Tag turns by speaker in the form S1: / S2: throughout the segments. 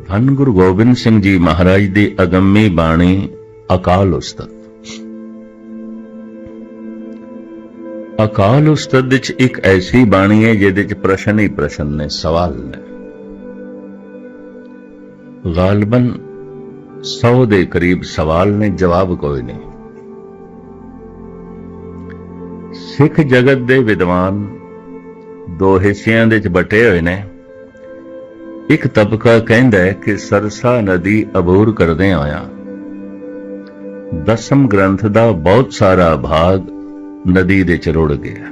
S1: धन गुरु गोबिंद सिंह जी महाराज की अगम्मी बाणी अकाल उस्तत। अकाल उस्तत विच एक ऐसी बाणी है जिहदे च प्रश्न ही प्रश्न ने, सवाल ने। गालबन 100 के करीब सवाल ने, जवाब कोई नहीं। सिख जगत दे विद्वान दो हिस्सियां दे च बटे हुए ने। एक तबका कहंदा है कि सरसा नदी अबूर करदे आया दसम ग्रंथ दा बहुत सारा भाग नदी दे च रुड़ गया।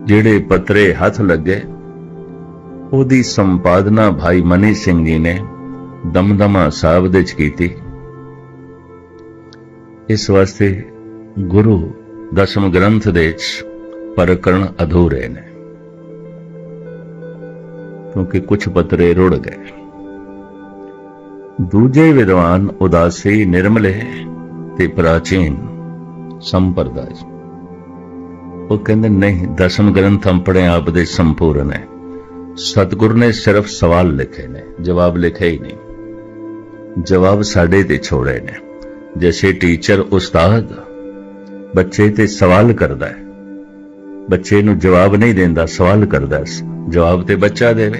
S1: जिहड़े पत्रे हथ लगे ओदी संपादना भाई मनी सिंह जी ने दमदमा साहब दे च कीती। इस वास्ते गुरु दसम ग्रंथ दे च प्रकरण अधूरे ने, क्योंकि कुछ पत्रे रुड़ गए। दूजे विद्वान उदासी निर्मले ते प्राचीन संप्रदाय वो कहते नहीं, दसम ग्रंथ अपने आप दे संपूर्ण है। सतगुरु ने सिर्फ सवाल लिखे ने, जवाब लिखे ही नहीं। जवाब साडे ते छोड़े ने। जैसे टीचर उस्ताद बच्चे ते सवाल करदा है, बच्चे नूं जवाब नहीं देंदा, सवाल करदा, जवाब ते बच्चा देवे।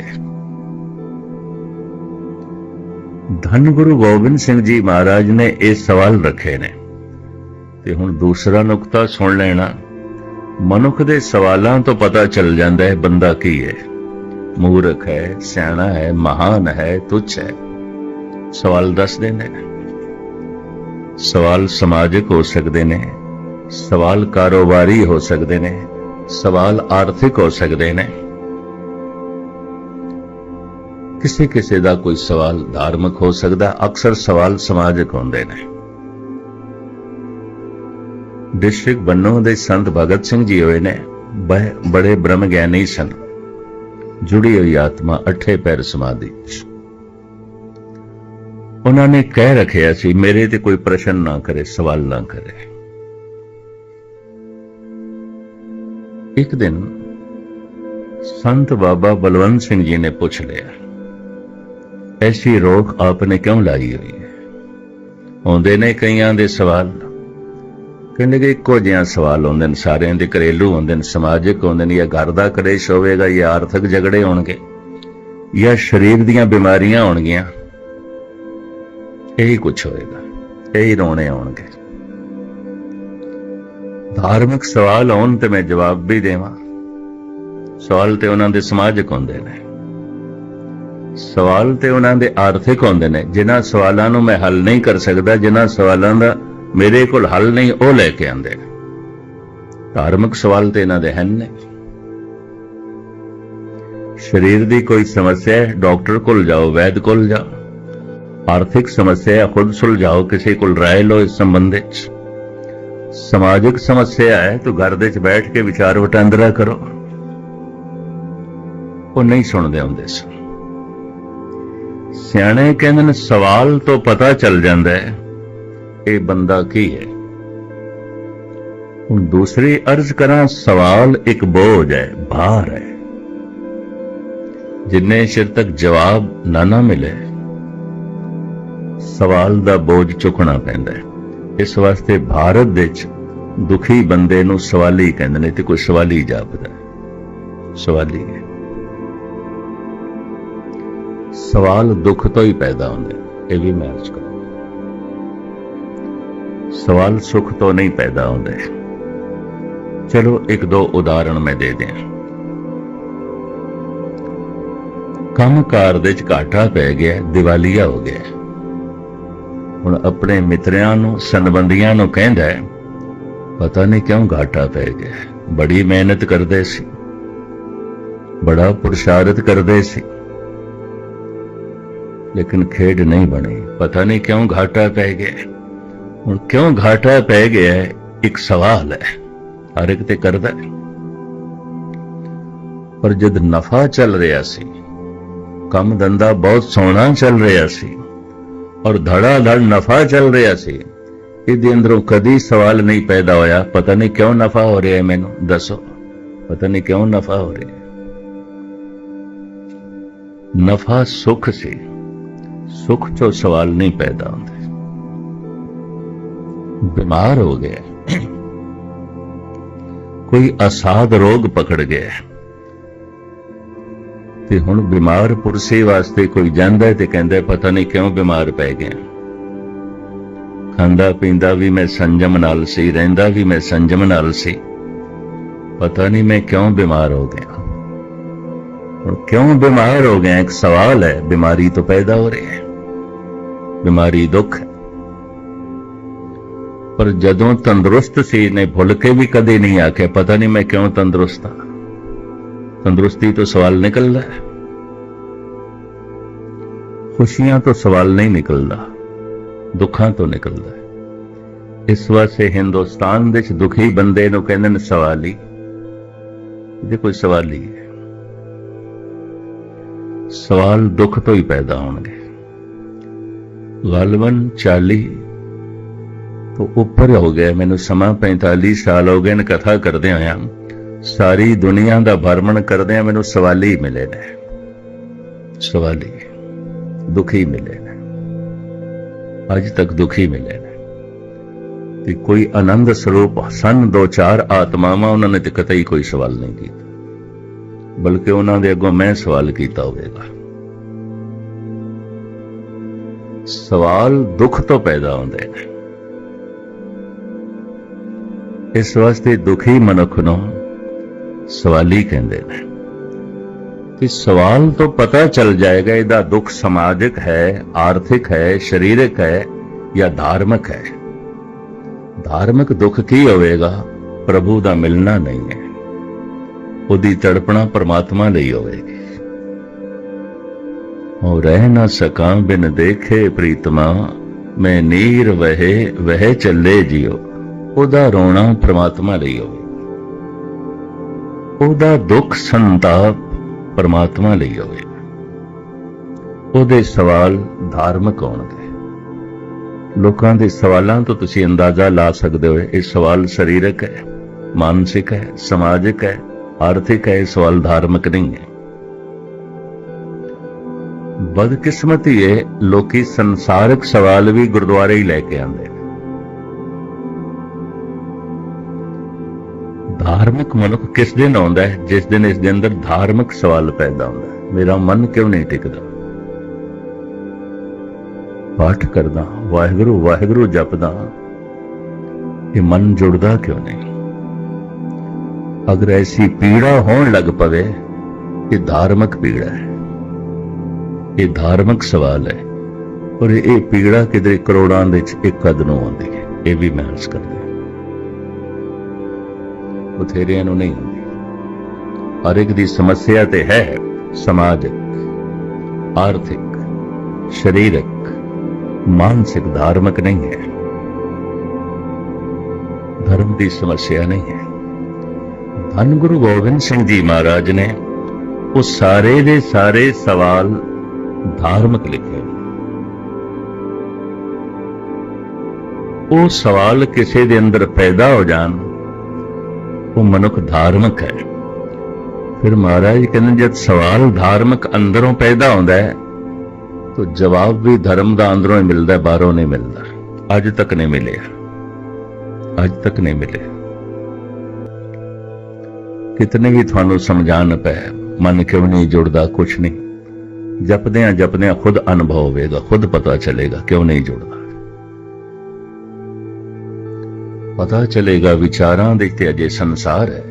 S1: धन गुरु गोबिंद सिंह जी महाराज ने ये सवाल रखे ने। ते हुण दूसरा नुकता सुन लेना। मनुख दे सवालों तो पता चल जाता है बंदा की है, मूर्ख है, सियाणा है, महान है, तुच्छ है। सवाल दस देने। सवाल समाजिक हो सकते ने, सवाल कारोबारी हो सकते ने, सवाल आर्थिक हो सकते ने, किसी किसी का कोई सवाल धार्मिक हो सकता। अक्सर सवाल समाजिक होंदे ने। डिस्ट्रिक्ट बन्नों दे संत भगत सिंह जी होए ने, बड़े ब्रह्म ज्ञानी सन। जुड़ी हुई आत्मा, अठे पैर समाधि। उन्होंने कह रखिया सी मेरे ते कोई प्रश्न ना करे, सवाल ना करे। एक दिन संत बाबा बलवंत सिंह जी ने पूछ लिया, ऐसी रोक आपने क्यों लाई हुई है? आउंदे ने कईयां दे सवाल, कहने कि इक्को जिहा सवाल आउंदे ने, सारियां दे घरेलू आउंदे ने, समाजिक आउंदे ने, या घर दा कलेश होवेगा, या आर्थिक झगड़े होणगे, या शरीर दीयां बीमारियां होणगियां, यही कुछ होएगा, यही रोने आउणगे। धार्मिक सवाल आउण ते मैं जवाब भी देवां। सवाल ते उन्हां दे समाजिक होंदे ने, सवाल ते उन्हां दे आर्थिक होंदे ने। जिन्हां सवालां नूं मैं हल नहीं कर सकदा, जिन्हां सवालां दा मेरे कोल हल नहीं, वो लैके आंदे ने। धार्मिक सवाल ते इन्हां दे हन ने। शरीर दी कोई समस्या है, डॉक्टर कोल जाओ, वैद कोल जाओ। आर्थिक समस्या है, खुद सुलझाओ, किसी कोल राय लो इस संबंध। समाजिक समस्या है तो घर दे च बैठ के विचार वटांदरा करो। वो नहीं सुनते आउंदे। सियाणे कहंदे ने सवाल तो पता चल जाता है ये बंदा की है। हुण दूसरी अर्ज करा, सवाल एक बोझ है, भार है। जिन्ने चिर तक जवाब ना मिले सवाल दा बोझ चुकना पैंदा है। इस वास्ते भारत दे दुखी बंदे नूं सवाली कहंदे ने, ते कोई सवाली जापदा है, सवाली है। सवाल दुख तो ही पैदा होंदे, ये भी मैं अर्ज करूं। सवाल सुख तो नहीं पैदा होंदे। चलो एक दो उदाहरण मैं दे दें। काम कार दे घाटा पै गया, दिवालिया हो गया। हुण अपने मित्रियां नूं, संबंधियां नूं कहंदा है, पता नहीं क्यों घाटा पै गया, बड़ी मेहनत करदे सी, बड़ा पुरुषार्थ करदे सी, लेकिन खेड नहीं बनी, पता नहीं क्यों घाटा पै गया। हुण क्यों घाटा पै गया है एक सवाल है, हर एक ते करदा है। पर जद नफा चल रहा सी, काम धंधा बहुत सोहना चल रहा सी और धड़ाधड़ नफा चल रहा सी, इहदे अंदरों कदी सवाल नहीं पैदा होया, पता नहीं क्यों नफा हो रहा है, मैनू दसो, पता नहीं क्यों नफा हो रहा है। नफा सुख से, सुख चो सवाल नहीं पैदा होंदे। बीमार हो गया, कोई असाध रोग पकड़ गया ते हुण बीमार पुरसे वास्ते कोई जांदा ते कहंदा पता नहीं क्यों बीमार पै गया। खांदा पींदा भी मैं संजम नाल सी, रहिंदा भी मैं संजम नाल सी, पता नहीं मैं क्यों बीमार हो गया। और क्यों बीमार हो गया एक सवाल है। बीमारी तो पैदा हो रही है, बीमारी दुख है, पर जदों तंदुरुस्त सी ने भुल के भी कदे नहीं आके पता नहीं मैं क्यों तंदुरुस्त हाँ। तंदुरुस्ती तो सवाल निकल रहा है, खुशियां तो सवाल नहीं निकलता, दुखां तो निकलता है। इस वास्ते हिंदुस्तान दे दुखी बंदे नूं कहंदे ने सवाली, ये कोई सवाल ही है। सवाल दुख तो ही पैदा होंगे। गालबन 40 तो ऊपर हो गया, मैनू समा 45 साल हो गए ने कथा करदे होया, सारी दुनिया का भ्रमण करदे मैनू सवाली मिले ने, सवाली दुखी मिले ने, अज तक दुखी मिले ने। ते कोई आनंद स्वरूप सन 2-4 आत्मावां, उन्होंने तो कतई कोई सवाल नहीं किया, बल्कि उन्होंने अगों मैं सवाल किया होगा। सवाल दुख तो पैदा होंदे ने, इस वास्ते दुखी मनुख नूं सवाली कहंदे ने। इस सवाल तो पता चल जाएगा इहदा दुख समाजिक है, आर्थिक है, शरीरक है या धार्मिक है। धार्मिक दुख की होवेगा? प्रभु दा मिलना नहीं है, उहदी तड़पना परमात्मा लई होवेगी। और रह ना सकां बिन देखे प्रीतमा, मैं नीर वहे वह चले जियो। ਉਹਦਾ रोना परमात्मा ਲਈ ਹੋਵੇ, ਉਹਦਾ दुख संताप परमात्मा ਲਈ ਹੋਵੇ, ਉਹਦੇ सवाल धार्मिक ਹੋਣਗੇ। ਲੋਕਾਂ ਦੇ ਸਵਾਲਾਂ ਤੋਂ ਤੁਸੀਂ ਅੰਦਾਜ਼ਾ ਲਾ ਸਕਦੇ ਹੋ ਇਹ ਸਵਾਲ ਸਰੀਰਕ ਹੈ, ਮਾਨਸਿਕ ਹੈ, ਸਮਾਜਿਕ ਹੈ, ਆਰਥਿਕ ਹੈ, ਇਹ ਸਵਾਲ धार्मिक नहीं है। बदकिस्मती है, लोकी संसारिक सवाल भी गुरुद्वारे ही लैके आते। धार्मिक मनुख किस दिन आता है? जिस दिन इसके अंदर धार्मिक सवाल पैदा होता है, मेरा मन क्यों नहीं टिकता, पाठ करदा वाहिगुरु वाहिगुरु जपदा, ये मन जुड़दा क्यों नहीं? अगर ऐसी पीड़ा होने लग पवे, ये धार्मिक पीड़ा है, ये धार्मिक सवाल है। और ये पीड़ा किधर करोड़ां दे एक कदनों आती है, ये भी मैं अर्ज करदा। बथेरियां नूं नहीं होंदी। हर एक दी समस्या ते है, समाजिक, आर्थिक, शरीरक, मानसिक, धार्मिक नहीं है। धर्म की समस्या नहीं है। धन गुरु गोबिंद सिंह जी महाराज ने वो सारे दे सारे सवाल धार्मिक लिखे। वो सवाल किसी दे अंदर पैदा हो जान, वो मनुख धार्मिक है। फिर महाराज कहते जब सवाल धार्मिक अंदरों पैदा होता है तो जवाब भी धर्म का अंदरों ही मिलता है, बाहरों नहीं मिलता। अज तक नहीं मिले, अज तक नहीं मिले। कितने भी थानू समझान पे मन क्यों नहीं जुड़ता, कुछ नहीं, जपद्या जपद्या खुद अनुभव होगा, खुद पता चलेगा क्यों नहीं जुड़ता। पता चलेगा विचारां देखते अजे संसार है,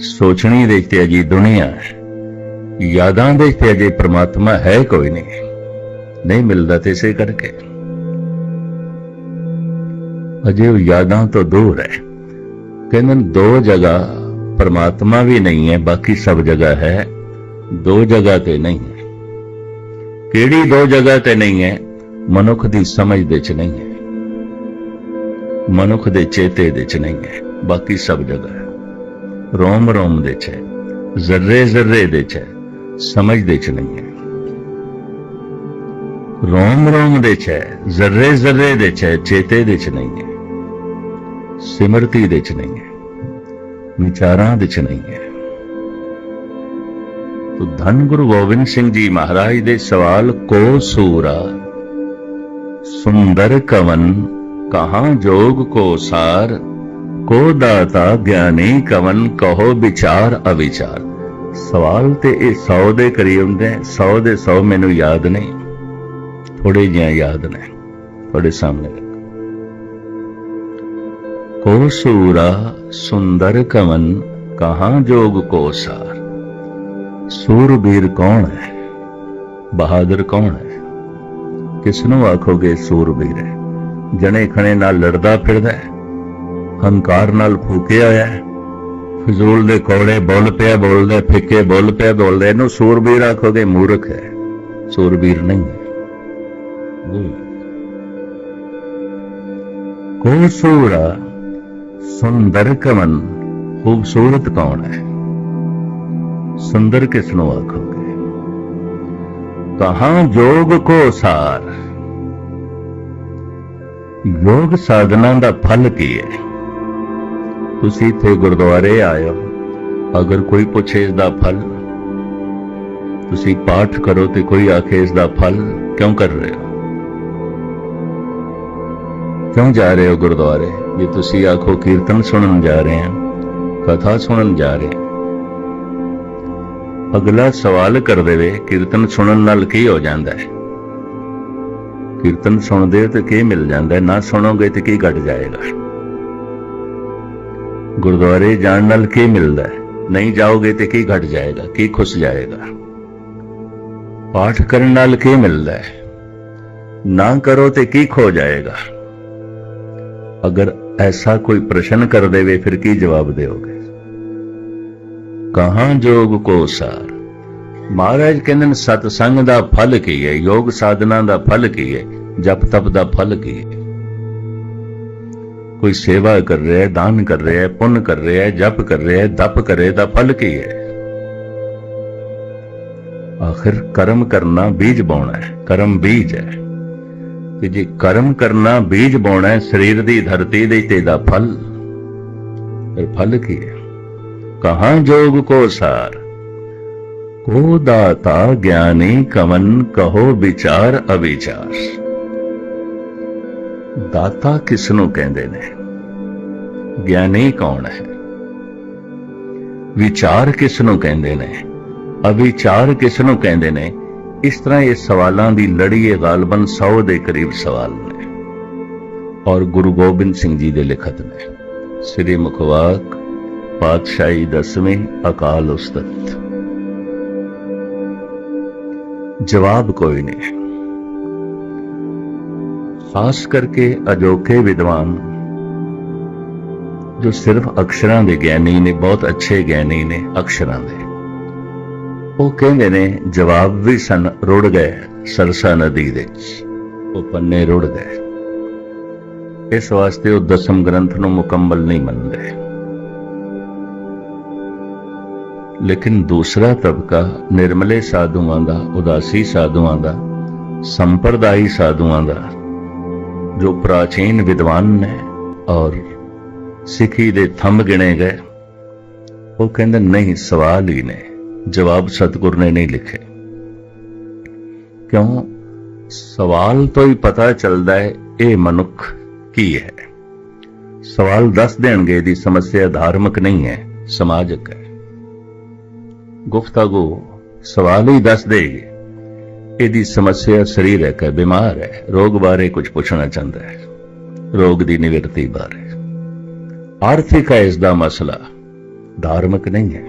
S1: सोचनी देखते अजी दुनिया है, यादां देखते अजे परमात्मा है कोई नहीं मिलता। तो इसे करके अजे यादां तो दूर है। कहते दो जगह परमात्मा भी नहीं है, बाकी सब जगह है। दो जगह ते नहीं है। केड़ी दो जगह ते नहीं है? मनुख दी समझ दे च नहीं है, मनुख दे चेते दे च नहीं है, बाकी सब जगह है। रोम रोम दे च है, जर्रे जर्रे दे च है, समझ दे च नहीं है। रोम रोम दे च है, जर्रे जर्रे दे च है, चेते दे च नहीं है, सिमरती दे च नहीं है, विचारां दे च नहीं है। तो धन गुरु गोबिंद सिंह जी महाराज दे सवाल को सूरा सुंदर कवन कहाँ जोग को सार को दाता ज्ञानी कवन कहो विचार अविचार। सवाल ते 100 दे करीब ने, 100 दे 100 मैनू याद नहीं, थोड़े जिहा याद ने, थोड़े सामने रख। को सूरा सुंदर कवन कहाँ जोग को सार। सूरबीर कौन है, बहादुर कौन है, किसनों आखोगे सूरबीर है। जने खने नाल लड़दा फिरदा है, हंकार नाल फूके होया है, फजूल दे कौड़े बोल पिया बोलदा, फिक्के बोल पिया बोलदा, इहनूं सूरबीर आखोगे, मूर्ख है, सूरबीर नहीं है। को सूरा सुंदर कवन, खूबसूरत कौन है, सुंदर किसनों आखोगे। कहां जोग को सार, योग साधना का फल की है। तुसी इत्थे गुरुद्वारे आए हो, अगर कोई पूछे इसका फल, तुसी पाठ करो तो कोई आखे इसका फल क्यों कर रहे हो, क्यों जा रहे हो गुरुद्वारे। जे तुसी आखो कीर्तन सुनन जा रहे हैं, कथा सुनन जा रहे हैं, अगला सवाल कर देवे कीर्तन सुनन नाल की हो जाता है, कीर्तन सुनते हो तो की मिल जाता है, ना सुनोगे तो की घट जाएगा। गुरुद्वारे जान नाल की मिलता है, नहीं जाओगे तो की घट जाएगा, की खुस जाएगा। पाठ करने नाल की मिलता है, ना करो तो की खो जाएगा। अगर ऐसा कोई प्रश्न कर देवे फिर की जवाब दोगे। कहां जोग को सार, महाराज कहते सतसंग दा फल की है, योग साधना दा फल की है, जप तप दा फल की है। कोई सेवा कर रहा है, दान कर रहा है, पुण्य कर रहा है, जप कर रहा है, तप करे दा फल की है। आखिर कर्म करना बीज बोना है, कर्म बीज है कि जी कर्म करना बीज बोना है शरीर दी धरती दे ते दा फल, फिर फल की है। कहां जोग को सार, को दाता ज्ञानी कवन कहो विचार अविचार। दाता किसनों कहंदे ने, ज्ञानी कौन है, विचार किसनों कहंदे ने, अविचार किसनों कहंदे ने। इस तरह ये सवालों की लड़ी है, गालबन 100 के करीब सवाल ने और गुरु गोबिंद सिंह जी के लिखत ने। श्री मुखवाक पातशाही 10वीं अकाल उस्तत। जवाब कोई नहीं। खास करके अजोके विद्वान जो सिर्फ अक्षरां दे ज्ञानी ने, बहुत अच्छे ज्ञानी ने अक्षरां दे, वो कहते ने जवाब भी सन रुड़ गए सरसा नदी दे, वो पन्ने रुड़ गए। इस वास्ते वो 10म ग्रंथ नूं मुकम्मल नहीं मनते। लेकिन दूसरा तबका निर्मले साधुआं दा, उदासी साधुआं दा, संप्रदायी साधुआं दा, जो प्राचीन विद्वान ने और सिखी दे थंब गिने गए, वो कहते नहीं सवाल ही ने, जवाब सतगुरु ने नहीं लिखे। क्यों? सवाल तो ही पता चलता है ये मनुख की है। सवाल दस देंगे दी समस्या धार्मिक नहीं है, समाजिक है। गुफ्तगू सवाल ही दस देगी यदि समस्या शरीरक है, बीमार है, रोग बारे कुछ पूछना चाहता है, रोग की निवृत्ति बारे। आर्थिक है इसका मसला, धार्मिक नहीं है।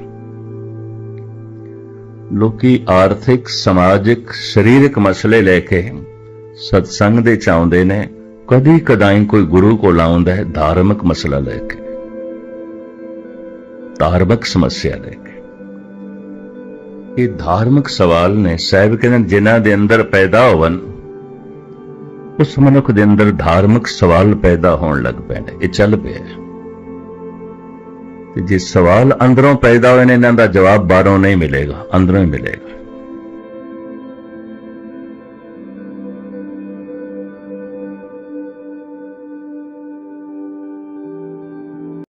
S1: लोकी आर्थिक, समाजिक, शरीरक मसले लेके सत्संग दे चाहुंदे ने, कदी कदाई कोई गुरु को लाउंदा है धार्मिक मसला लेके, धार्मिक समस्या लेके। ये धार्मिक सवाल ने साहिब कहते जिन्हां दे अंदर पैदा होवन उस मनुख दे अंदर धार्मिक सवाल पैदा होने लग पे ने। ये चल पे जे सवाल अंदरों पैदा होए ने, इन्हां दा जवाब बाहरों नहीं मिलेगा, अंदरों ही मिलेगा।